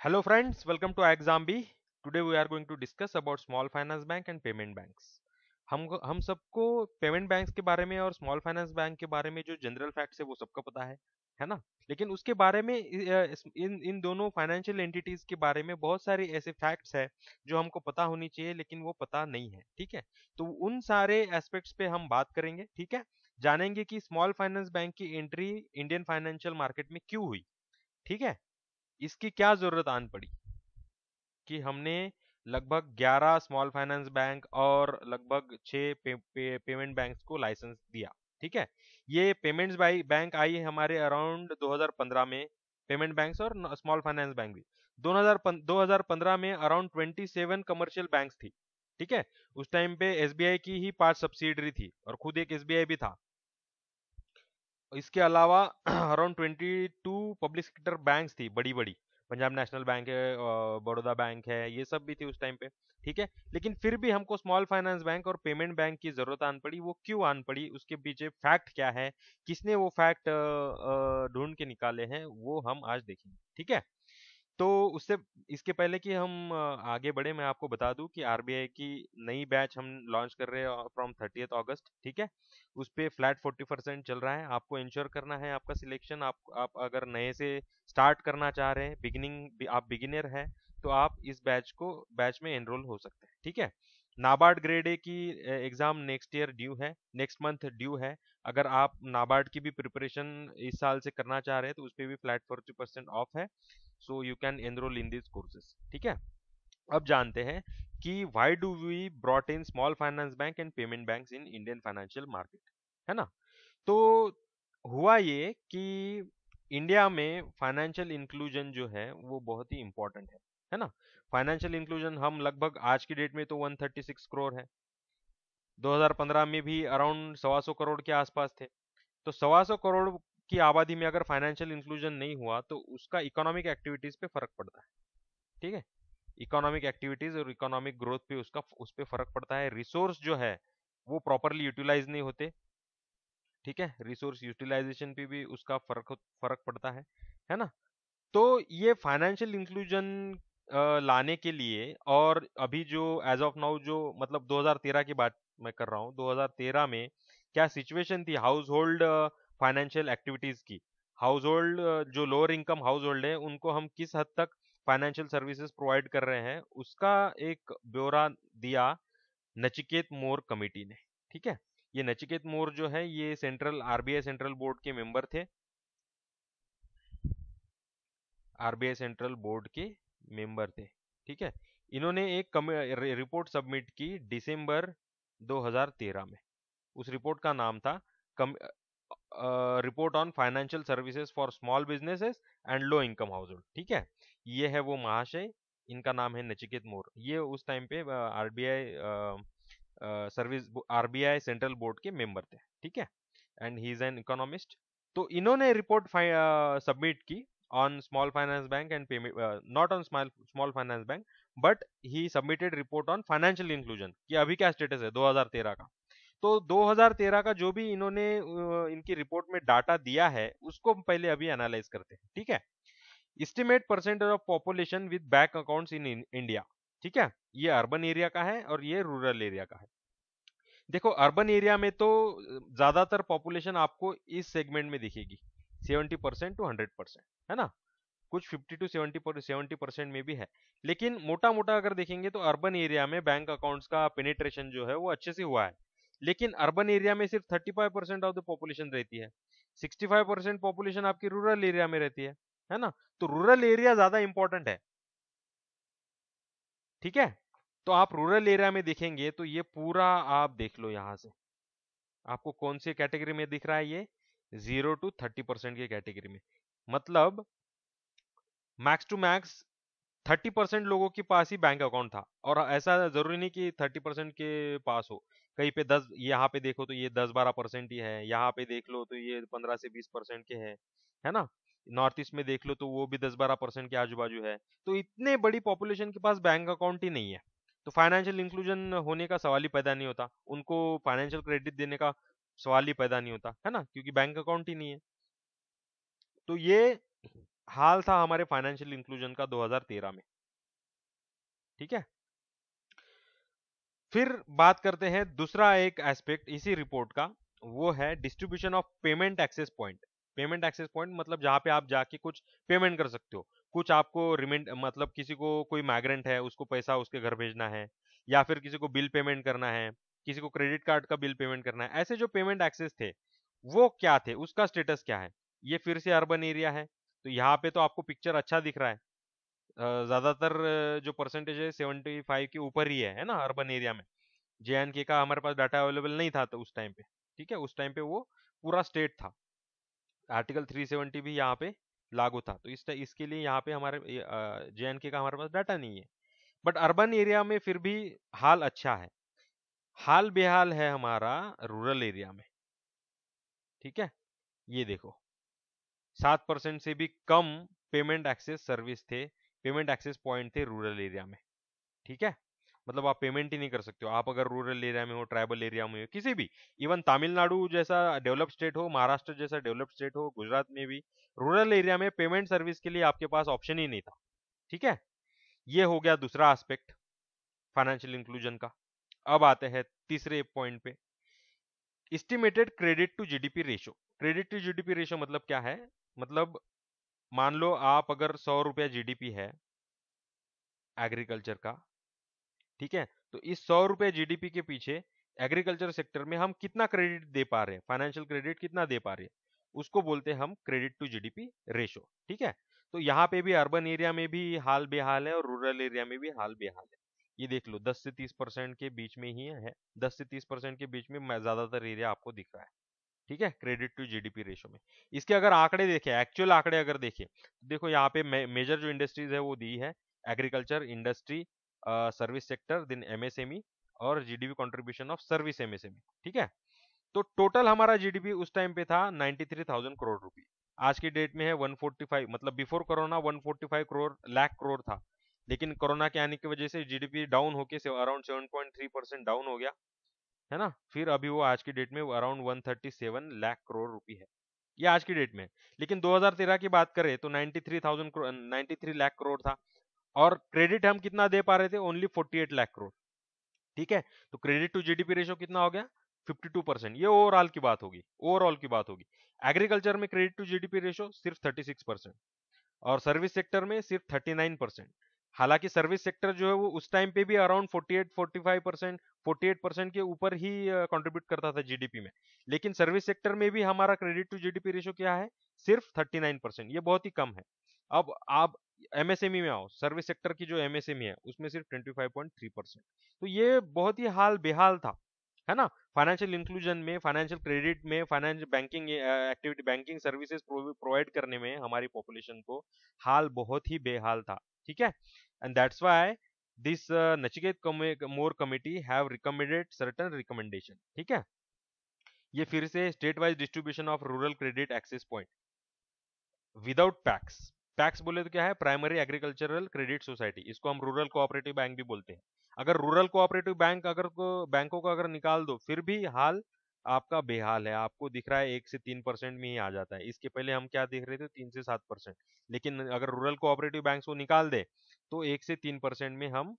Hello friends, welcome to Exambi. Today we are going to discuss about small finance bank and payment banks. हम सबको payment banks के बारे में और small finance bank के बारे में जो जनरल फैक्ट्स है वो सबको पता है ना। लेकिन उसके बारे में इन इन दोनों फाइनेंशियल एंटिटीज के बारे में बहुत सारे ऐसे फैक्ट्स है जो हमको पता होनी चाहिए लेकिन वो पता नहीं है। ठीक है, तो उन सारे एस्पेक्ट्स पे हम बात करेंगे। ठीक है, जानेंगे कि स्मॉल फाइनेंस बैंक की एंट्री इंडियन फाइनेंशियल मार्केट में क्यों हुई। ठीक है, इसकी क्या जरूरत आन पड़ी कि हमने लगभग 11 स्मॉल फाइनेंस बैंक और लगभग 6 पेमेंट बैंक्स को लाइसेंस दिया। ठीक है, ये पेमेंट्स बैंक आई है हमारे अराउंड 2015 में। पेमेंट बैंक्स और स्मॉल फाइनेंस बैंक भी 2015 में अराउंड 27 कमर्शियल बैंक्स थी। ठीक है, उस टाइम पे एसबीआई की ही 5 सब्सिडरी थी और खुद एक एसबीआई भी था। इसके अलावा अराउंड 22 पब्लिक सेक्टर बैंक्स थी बड़ी बड़ी। पंजाब नेशनल बैंक है, बड़ौदा बैंक है, ये सब भी थी उस टाइम पे। ठीक है, लेकिन फिर भी हमको स्मॉल फाइनेंस बैंक और पेमेंट बैंक की जरूरत आन पड़ी। वो क्यों आन पड़ी, उसके पीछे फैक्ट क्या है, किसने वो फैक्ट ढूंढ के निकाले हैं, वो हम आज देखेंगे। ठीक है, तो उससे इसके पहले कि हम आगे बढ़े, मैं आपको बता दूं कि आरबीआई की नई बैच हम लॉन्च कर रहे हैं फ्रॉम 30th अगस्त। ठीक है, उस पे फ्लैट 40% चल रहा है। आपको इंश्योर करना है आपका सिलेक्शन। आप अगर नए से स्टार्ट करना चाह रहे हैं, आप बिगिनर हैं, तो आप इस बैच में एनरोल हो सकते हैं। ठीक है, नाबार्ड ग्रेड ए की एग्जाम नेक्स्ट ईयर ड्यू है, नेक्स्ट मंथ ड्यू है। अगर आप नाबार्ड की भी प्रिपरेशन इस साल से करना चाह रहे हैं तो उस पर भी फ्लैट 40% ऑफ है। So you can enroll in this courses. ठीक है, अब जानते हैं कि why do we brought in small finance bank and payment banks in Indian financial market, है ना। तो हुआ ये कि इंडिया में फाइनेंशियल इंक्लूजन जो है वो बहुत ही इंपॉर्टेंट है ना। फाइनेंशियल इंक्लूजन हम लगभग आज की डेट में तो 136 करोड़ है। 2015 में भी अराउंड 125 करोड़ के आसपास थे। तो 125 करोड़ की आबादी में अगर फाइनेंशियल इंक्लूजन नहीं हुआ तो उसका इकोनॉमिक एक्टिविटीज पे फर्क पड़ता है। ठीक है, इकोनॉमिक एक्टिविटीज और इकोनॉमिक ग्रोथ पे उस पे फर्क पड़ता है। रिसोर्स जो है वो प्रॉपरली यूटिलाइज नहीं होते। ठीक है, रिसोर्स यूटिलाइजेशन पे भी उसका फर्क फर्क पड़ता है ना। तो ये फाइनेंशियल इंक्लूजन लाने के लिए, और अभी जो एज ऑफ नाउ जो मतलब 2013 की बात मैं कर रहा हूँ, 2013 में क्या सिचुएशन थी हाउस होल्ड फाइनेंशियल एक्टिविटीज की। हाउस होल्ड जो लोअर इनकम हाउस होल्ड है उनको हम किस हद तक फाइनेंशियल सर्विसेज प्रोवाइड कर रहे हैं, उसका एक ब्यौरा दिया नचिकेत मोर कमेटी ने। ठीक है, ये नचिकेत मोर जो है ये सेंट्रल आरबीआई सेंट्रल बोर्ड के मेंबर थे। आरबीआई सेंट्रल बोर्ड के मेंबर थे। ठीक है, इन्होंने एक रिपोर्ट सबमिट की दिसंबर 2013 में। उस रिपोर्ट का नाम था report on financial services for small businesses and low income house hold. ठीक है, ये है वो महाशय, इनका नाम है नचिकेत मोर। ये उस टाइम पे आरबीआई सेंट्रल बोर्ड के मेंबर थे। ठीक है, and he is an economist. तो इन्होंने रिपोर्ट सबमिट की on small finance bank and payment, not on small finance bank, but he submitted report on financial inclusion कि अभी क्या स्टेटस है 2013 का। तो 2013 का जो भी इन्होंने इनकी रिपोर्ट में डाटा दिया है उसको हम पहले अभी एनालाइज करते हैं। ठीक है, estimate percentage of population with bank accounts in India. ठीक है, ये अर्बन एरिया का है और ये रूरल एरिया का है। देखो, अर्बन एरिया में तो ज्यादातर पॉपुलेशन आपको इस सेगमेंट में दिखेगी, 70% टू 100%, है ना। कुछ 50 टू 70% में भी है। लेकिन मोटा मोटा अगर देखेंगे तो अर्बन एरिया में बैंक अकाउंट्स का पेनिट्रेशन जो है वो अच्छे से हुआ है। लेकिन अर्बन एरिया में सिर्फ 35% ऑफ द पॉपुलेशन रहती है, 65% पॉपुलेशन आपकी रूरल एरिया में रहती है ना। तो रूरल एरिया ज्यादा इंपॉर्टेंट है। ठीक है, तो आप रूरल एरिया में देखेंगे तो ये पूरा आप देख लो यहां से, आपको कौन सी कैटेगरी में दिख रहा है ये, 0 to 30% की कैटेगरी में। मतलब मैक्स टू मैक्स 30% लोगों के पास ही बैंक अकाउंट था। और ऐसा जरूरी नहीं कि 30% के पास हो, कहीं पे 10, यहाँ पे देखो तो ये 10-12% ही है, यहाँ पे देख लो तो ये 15 से 20% के है ना। नॉर्थ ईस्ट में देख लो तो वो भी 10-12% के आजू बाजू है। तो इतने बड़ी पॉपुलेशन के पास बैंक अकाउंट ही नहीं है, तो फाइनेंशियल इंक्लूजन होने का सवाल ही पैदा नहीं होता, उनको फाइनेंशियल क्रेडिट देने का सवाल ही पैदा नहीं होता, है ना, क्योंकि बैंक अकाउंट ही नहीं है। तो ये हाल था हमारे फाइनेंशियल इंक्लूजन का 2013 में। ठीक है, फिर बात करते हैं दूसरा एक एस्पेक्ट इसी रिपोर्ट का, वो है distribution of payment access point. Payment access point मतलब जहां पे आप जाके कुछ पेमेंट कर सकते हो, कुछ आपको रिमेंड मतलब किसी को कोई माइग्रेंट है उसको पैसा उसके घर भेजना है, या फिर किसी को बिल पेमेंट करना है, किसी को क्रेडिट कार्ड का बिल पेमेंट करना है, ऐसे जो पेमेंट एक्सेस थे वो क्या थे, उसका स्टेटस क्या है। ये फिर से अर्बन एरिया है, तो यहाँ पे तो आपको पिक्चर अच्छा दिख रहा है। ज्यादातर जो परसेंटेज है 75 के ऊपर ही है ना अर्बन एरिया में। JNK का हमारे पास डाटा अवेलेबल नहीं था तो उस टाइम पे, ठीक है, उस टाइम पे वो पूरा स्टेट था। आर्टिकल 370 भी यहाँ पे लागू था, तो इसके लिए यहाँ पे हमारे JNK का हमारे पास डाटा नहीं है। बट अर्बन एरिया में फिर भी हाल अच्छा है। हाल बेहाल है हमारा रूरल एरिया में। ठीक है, ये देखो 7% से भी कम पेमेंट एक्सेस सर्विस थे, पेमेंट एक्सेस पॉइंट थे रूरल एरिया में। ठीक है, मतलब आप पेमेंट ही नहीं कर सकते हो, आप अगर रूरल एरिया में हो, ट्राइबल एरिया में हो, किसी भी, इवन तमिलनाडु जैसा डेवलप्ड स्टेट हो, महाराष्ट्र जैसा डेवलप्ड स्टेट हो, गुजरात में भी रूरल एरिया में पेमेंट सर्विस के लिए आपके पास ऑप्शन ही नहीं था। ठीक है, ये हो गया दूसरा एस्पेक्ट फाइनेंशियल इंक्लूजन का। अब आते हैं तीसरे पॉइंट पे, estimated credit to GDP ratio. Credit to GDP ratio मतलब क्या है, मतलब मान लो आप अगर 100 रुपया जीडीपी है एग्रीकल्चर का, ठीक है, तो इस 100 रुपए जीडीपी के पीछे एग्रीकल्चर सेक्टर में हम कितना क्रेडिट दे पा रहे हैं, फाइनेंशियल क्रेडिट कितना दे पा रहे हैं, उसको बोलते हैं हम क्रेडिट टू जीडीपी रेशो। ठीक है, तो यहाँ पे भी अर्बन एरिया में भी हाल बेहाल है और रूरल एरिया में भी हाल बेहाल है। ये देख लो 10 से 30% के बीच में ही है, 10 से 30% के बीच में ज्यादातर एरिया आपको दिख रहा है। ठीक है, क्रेडिट टू जीडीपी रेशो में। इसके अगर आंकड़े देखें, एक्चुअल आंकड़े अगर देखें, देखो यहाँ पे मेजर जो इंडस्ट्रीज है वो दी है, agriculture industry, service sector, then MSME और GDP contribution of service MSME. ठीक है, तो टोटल हमारा जीडीपी उस टाइम पे था 93,000 करोड़ रुपए। आज की डेट में है 145, मतलब बिफोर कोरोना 145 करोड़ लाख करोड़ था, लेकिन कोरोना के आने की वजह से जीडीपी डाउन होके अराउंड 7.3% डाउन हो गया, है ना। फिर अभी वो आज की डेट में अराउंड 137 लाख करोड़ रुपए है, ये आज की डेट में। लेकिन 2013 की बात करें तो 93 लाख करोड़ था, और क्रेडिट हम कितना दे पा रहे थे, ओनली 48 लाख करोड़। ठीक है, तो क्रेडिट टू जीडीपी रेशो कितना हो गया, 52%। ये ओवरऑल की बात होगी, ओवरऑल की बात होगी। एग्रीकल्चर में क्रेडिट टू जीडीपी रेशो सिर्फ 36% और सर्विस सेक्टर में सिर्फ 39%। हालांकि सर्विस सेक्टर जो है वो उस टाइम पे भी अराउंड 48-45%, 48% के ऊपर ही कंट्रीब्यूट करता था जीडीपी में, लेकिन सर्विस सेक्टर में भी हमारा क्रेडिट टू जीडीपी रेशो क्या है, सिर्फ 39%। ये बहुत ही कम है। अब आप एमएसएमई में आओ, सर्विस सेक्टर की जो एमएसएमई है उसमें सिर्फ 25.3%। तो ये बहुत ही हाल बेहाल था, है ना। फाइनेंशियल इंक्लूजन में, फाइनेंशियल क्रेडिट में, financial banking activity, banking services provide करने में हमारी पॉपुलेशन को हाल बहुत ही बेहाल था। ठीक है, and that's why this Nachiket Mor committee have recommended certain recommendation. ठीक है, ये फिर से state wise distribution of rural credit access point without PACS. PACS बोले तो क्या है, प्राइमरी एग्रीकल्चरल क्रेडिट सोसाइटी, इसको हम रूरल कोऑपरेटिव बैंक भी बोलते हैं। अगर रूरल कोऑपरेटिव बैंक अगर को बैंकों को अगर निकाल दो फिर भी हाल आपका बेहाल है। आपको दिख रहा है 1 से 3% में ही आ जाता है, इसके पहले हम क्या देख रहे थे, 3 से 7%। लेकिन अगर रूरल कोऑपरेटिव बैंक को निकाल दे तो 1 से 3% में हम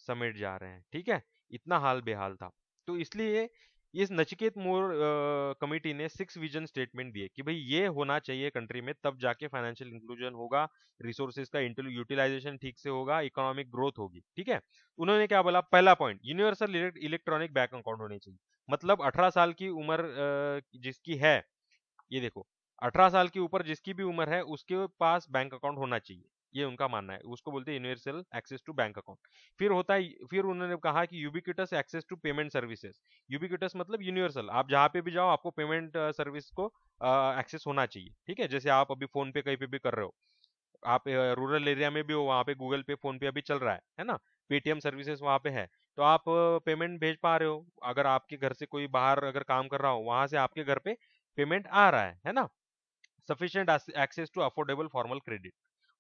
समेट जा रहे हैं। ठीक है, इतना हाल बेहाल था। तो इसलिए इस नचिकेत मोर कमेटी ने 6 विजन स्टेटमेंट दिए कि भाई ये होना चाहिए कंट्री में, तब जाके फाइनेंशियल इंक्लूजन होगा, रिसोर्सेज का यूटिलाइजेशन ठीक से होगा, इकोनॉमिक ग्रोथ होगी। ठीक है, उन्होंने क्या बोला, पहला point, universal electronic bank account होने चाहिए। मतलब 18 साल की उम्र जिसकी है, ये देखो 18 साल की ऊपर जिसकी भी उम्र है उसके पास बैंक अकाउंट होना चाहिए, ये उनका मानना है, उसको बोलते हैं universal access to bank account. फिर होता है, फिर उन्होंने कहा कि ubiquitous access to payment services. Ubiquitous मतलब यूनिवर्सल, आप जहाँ पे भी जाओ आपको पेमेंट सर्विस को एक्सेस होना चाहिए। ठीक है, जैसे आप अभी फोन पे कहीं पे भी कर रहे हो, आप रूरल एरिया में भी हो, वहाँ पे गूगल पे, फोन पे अभी चल रहा है ना, पेटीएम सर्विसेज वहाँ पे है, तो आप पेमेंट भेज पा रहे हो। अगर आपके घर से कोई बाहर अगर काम कर रहा हो, वहां से आपके घर पे पेमेंट आ रहा है ना। Sufficient access to affordable formal credit.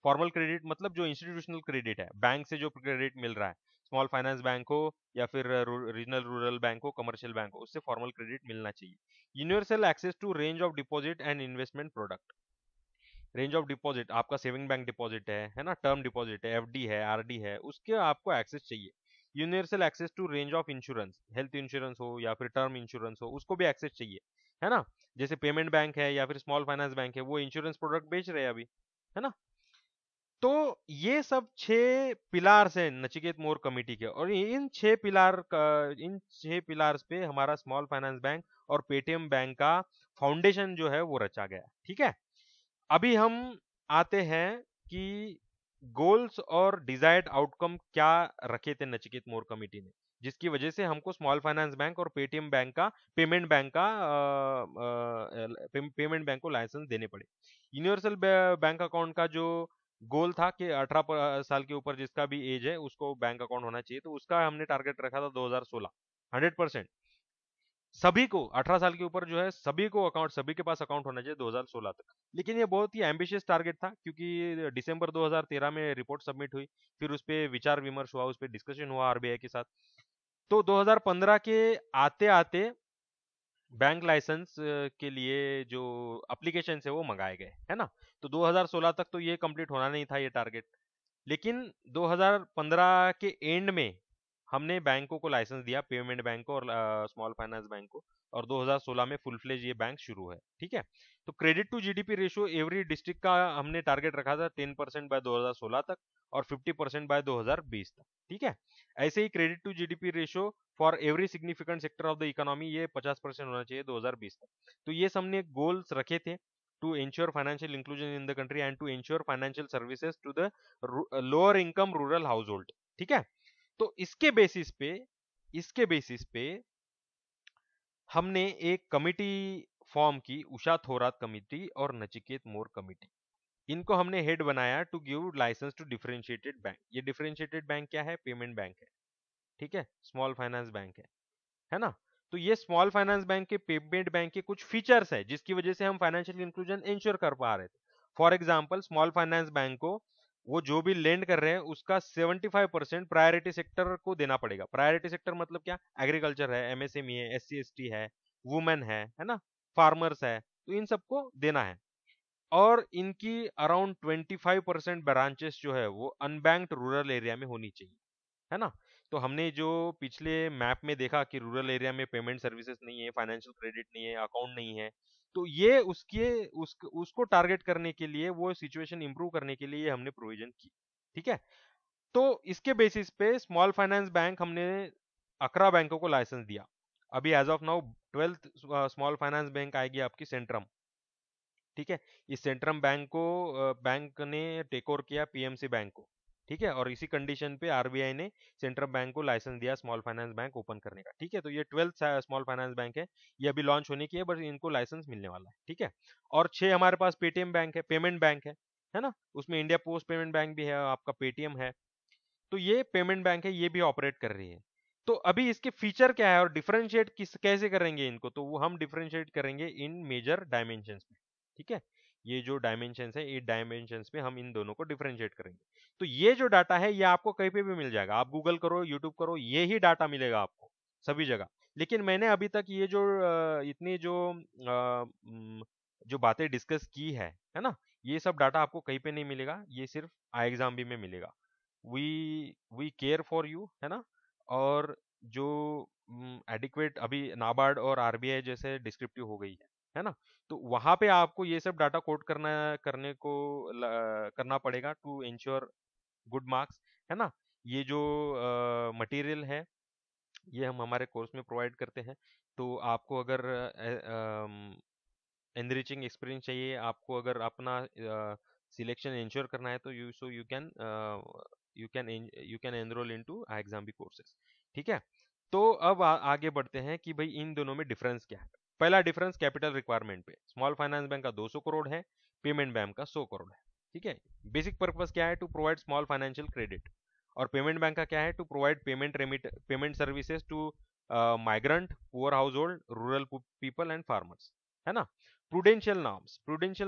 Formal credit मतलब जो इंस्टीट्यूशनल क्रेडिट है, बैंक से जो क्रेडिट मिल रहा है, स्मॉल फाइनेंस बैंक हो या फिर रीजनल रूरल बैंक हो, कमर्शियल बैंक हो, उससे फॉर्मल क्रेडिट मिलना चाहिए। Universal access to range of deposit and investment product. Range of deposit, आपका सेविंग बैंक डिपॉजिट है ना, टर्म डिपॉजिट है, एफडी है, आरडी है, उसके आपको एक्सेस चाहिए। Universal access to range of insurance, health insurance हो या फिर टर्म इंश्योरेंस हो, उसको भी एक्सेस चाहिए, है ना। जैसे पेमेंट बैंक है या फिर स्मॉल फाइनेंस बैंक है, वो इंश्योरेंस प्रोडक्ट बेच रहे हैं अभी, है ना। तो ये सब 6 पिलार्स हैं नचिकेत मोर कमेटी के, और इन 6 पिलार्स पे हमारा स्मॉल फाइनेंस बैंक और पेटीएम बैंक का फाउंडेशन जो है वो रचा गया, ठीक है। अभी हम आते हैं कि गोल्स और डिजायर्ड आउटकम क्या रखे थे नचिकेत मोर कमेटी ने, जिसकी वजह से हमको स्मॉल फाइनेंस बैंक और पेटीएम बैंक का पेमेंट बैंक को लाइसेंस देने पड़े। यूनिवर्सल बैंक अकाउंट का जो गोल था कि 18 साल के ऊपर जिसका भी एज है उसको बैंक अकाउंट होना चाहिए, तो उसका हमने टारगेट रखा था 2016, 100% सभी को 18 साल के ऊपर जो है सभी को अकाउंट, सभी के पास अकाउंट होना चाहिए 2016 तक। लेकिन ये बहुत ही एम्बिशियस टारगेट था, क्योंकि दिसंबर 2013 में रिपोर्ट सबमिट हुई, फिर उस पर विचार विमर्श हुआ, उस पर डिस्कशन हुआ आरबीआई के साथ। तो 2015 के आते आते बैंक लाइसेंस के लिए जो एप्लीकेशन है वो मंगाए गए, है ना। तो 2016 तक तो ये कंप्लीट होना नहीं था ये टारगेट, लेकिन 2015 के एंड में हमने बैंकों को लाइसेंस दिया, पेमेंट बैंक को और स्मॉल फाइनेंस बैंक को, और 2016 में फुल फ्लेज ये बैंक शुरू है, ठीक है। तो credit to GDP ratio every district का हमने टारगेट रखा था 10% बाय 2016 तक और 50% बाय 2020 तक, ठीक है। ऐसे ही credit to GDP ratio for every significant sector of the economy ये 50% होना चाहिए 2020 तक। तो ये हमने गोल्स रखे थे to ensure financial inclusion in the country and to ensure financial services to the lower income rural household, ठीक है। तो इसके बेसिस पे हमने एक कमिटी फॉर्म की, उषा थोरात कमिटी और नचिकेत मोर कमिटी, इनको हमने हेड बनाया to give license to differentiated bank. ये डिफरेंशिएटेड बैंक क्या है? पेमेंट बैंक है, ठीक है, स्मॉल फाइनेंस बैंक है ना। तो ये स्मॉल फाइनेंस बैंक के, पेमेंट बैंक के कुछ फीचर्स है जिसकी वजह से हम फाइनेंशियल इंक्लूजन इंश्योर कर पा रहे थे। For example, small finance bank को वो जो भी लेंड कर रहे हैं उसका 75% प्रायोरिटी सेक्टर को देना पड़ेगा। प्रायोरिटी सेक्टर मतलब क्या? एग्रीकल्चर है, एमएसएमई है, एससी एसटी है, वुमेन है ना, फार्मर्स है, तो इन सबको देना है। और इनकी अराउंड 25% ब्रांचेस जो है वो अनबैंक्ड रूरल एरिया में होनी चाहिए, है ना। तो हमने जो पिछले मैप में देखा कि रूरल एरिया में पेमेंट सर्विसेज नहीं है, फाइनेंशियल क्रेडिट नहीं है, अकाउंट नहीं है, तो ये उसको टारगेट करने के लिए, वो सिचुएशन इंप्रूव करने के लिए हमने प्रोविजन की, ठीक है। तो इसके बेसिस पे स्मॉल फाइनेंस बैंक हमने 11 बैंकों को लाइसेंस दिया। अभी as of now 12th small finance bank आएगी आपकी सेंट्रम, ठीक है। इस सेंट्रम बैंक को बैंक ने टेक ओवर किया पीएमसी बैंक को, ठीक है। और इसी कंडीशन पे आरबीआई ने सेंट्रम बैंक को लाइसेंस दिया स्मॉल फाइनेंस बैंक ओपन करने का, ठीक है। तो ये 12th स्मॉल फाइनेंस बैंक है, ये अभी लॉन्च होने की है, बट इनको लाइसेंस मिलने वाला है, ठीक है। और 6 हमारे पास पेटीएम बैंक है, पेमेंट बैंक है ना। उसमें इंडिया पोस्ट पेमेंट बैंक भी है, आपका पेटीएम है। तो ये पेमेंट बैंक है, ये भी ऑपरेट कर रही है। तो अभी इसके फीचर क्या है और डिफरेंशिएट कैसे करेंगे इनको, तो वो हम डिफरेंशिएट करेंगे इन मेजर डायमेंशंस में, ठीक है। ये जो डायमेंशंस है, ये डायमेंशंस में हम इन दोनों को डिफरेंशिएट करेंगे। तो ये जो डाटा है ये आपको कहीं पे भी मिल जाएगा, आप गूगल करो, यूट्यूब करो, ये ही डाटा मिलेगा आपको सभी जगह। लेकिन मैंने अभी तक ये जो इतनी जो बातें डिस्कस की है ना, ये सब डाटा आपको कहीं पे नहीं मिलेगा, ये सिर्फ आई एग्जाम भी में मिलेगा। We we care for you, है ना। और जो एडिक्वेट अभी नाबार्ड और आरबीआई जैसे डिस्क्रिप्टिव हो गई है ना, तो वहां पे आपको ये सब डाटा कोड करना पड़ेगा टू इंश्योर गुड मार्क्स, है ना। ये जो मटेरियल है ये हम हमारे कोर्स में प्रोवाइड करते हैं। तो आपको अगर एनरिचिंग एक्सपीरियंस चाहिए, आपको अगर अपना सिलेक्शन इंश्योर करना है, तो यू कैन एनरोल इनटू आईएग्जाम्बी कोर्सेज, ठीक है। तो अब आगे बढ़ते हैं कि भाई इन दोनों में डिफरेंस क्या है। पहला डिफरेंस कैपिटल रिक्वायरमेंट पे, स्मॉल फाइनेंस बैंक का 200 करोड़ है, पेमेंट बैंक का 100 करोड़ है, ठीक है। बेसिक पर्पस क्या है? To provide small financial credit. और पेमेंट बैंक का क्या है? To provide payment services to migrant, poor household, rural people and farmers, है ना। प्रूडेंशियल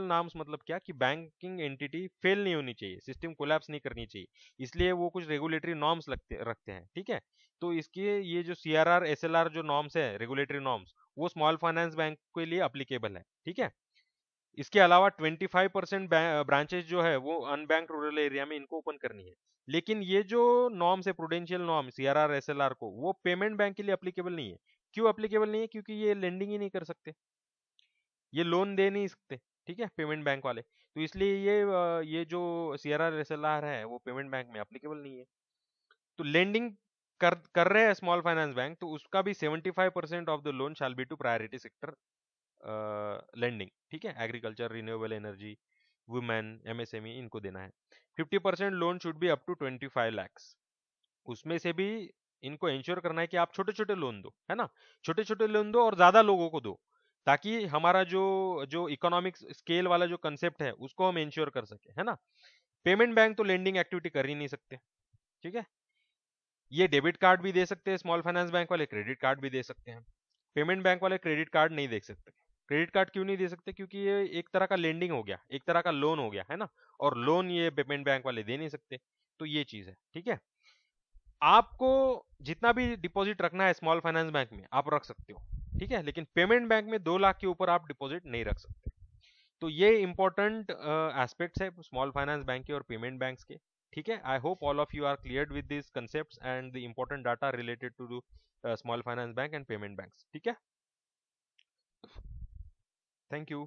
नॉर्म्स मतलब क्या कि बैंकिंग एंटिटी फेल नहीं होनी चाहिए, सिस्टम कोलैप्स नहीं करनी चाहिए, इसलिए वो कुछ रेगुलेटरी नॉर्म्स रखते हैं, ठीक है। तो इसके ये जो सीआरआर एसएलआर जो नॉर्म्स है, रेगुलेटरी नॉर्म्स, वो स्मॉल फाइनेंस बैंक के लिए अप्लीकेबल है, ठीक है। इसके अलावा 25% ब्रांचेस जो है वो अनबैंक रूरल एरिया में इनको ओपन करनी है। लेकिन ये जो नॉर्म्स है, प्रूडेंशियल नॉर्म, सीआरआर एसएलआर को, वो पेमेंट बैंक के लिए अप्लीकेबल नहीं है। क्यों अप्लीकेबल नहीं है? क्योंकि ये लेंडिंग ही नहीं कर सकते, ये लोन दे नहीं सकते, ठीक है, पेमेंट बैंक वाले। तो इसलिए ये जो सीआरआर एसएलआर है वो पेमेंट बैंक में अप्लीकेबल नहीं है। तो लेंडिंग कर रहे हैं स्मॉल फाइनेंस बैंक, तो उसका भी 75% of the loan shall be to priority sector lending, ठीक है, agriculture, renewable energy, women, MSME, इनको देना है। 50% loan should be up to 25 lakhs। उसमें से भी इनको इंश्योर करना है कि आप छोटे छोटे लोन दो, है ना, छोटे छोटे लोन दो और ज्यादा लोगों को दो, ताकि हमारा जो जो इकोनॉमिक स्केल वाला जो कंसेप्ट है उसको हम इंश्योर कर सके, है ना। पेमेंट बैंक तो लेंडिंग एक्टिविटी कर ही नहीं सकते, ठीक है। ये डेबिट कार्ड भी दे सकते हैं स्मॉल फाइनेंस बैंक वाले, क्रेडिट कार्ड भी दे सकते हैं। पेमेंट बैंक वाले क्रेडिट कार्ड नहीं दे सकते। क्रेडिट कार्ड क्यों नहीं दे सकते? क्योंकि ये एक तरह का लेंडिंग हो गया, एक तरह का लोन हो गया, है ना, और लोन ये पेमेंट बैंक वाले दे नहीं सकते। तो ये चीज है, ठीक है। आपको जितना भी डिपॉजिट रखना है स्मॉल फाइनेंस बैंक में आप रख सकते हो, ठीक है, लेकिन पेमेंट बैंक में 2 लाख के ऊपर आप डिपॉजिट नहीं रख सकते। तो ये इंपॉर्टेंट एस्पेक्ट्स है स्मॉल फाइनेंस बैंक के और पेमेंट बैंक्स के, ठीक है। I hope all of you are cleared with this concepts and the important data related to small finance bank and payment banks, ठीक है। Thank you.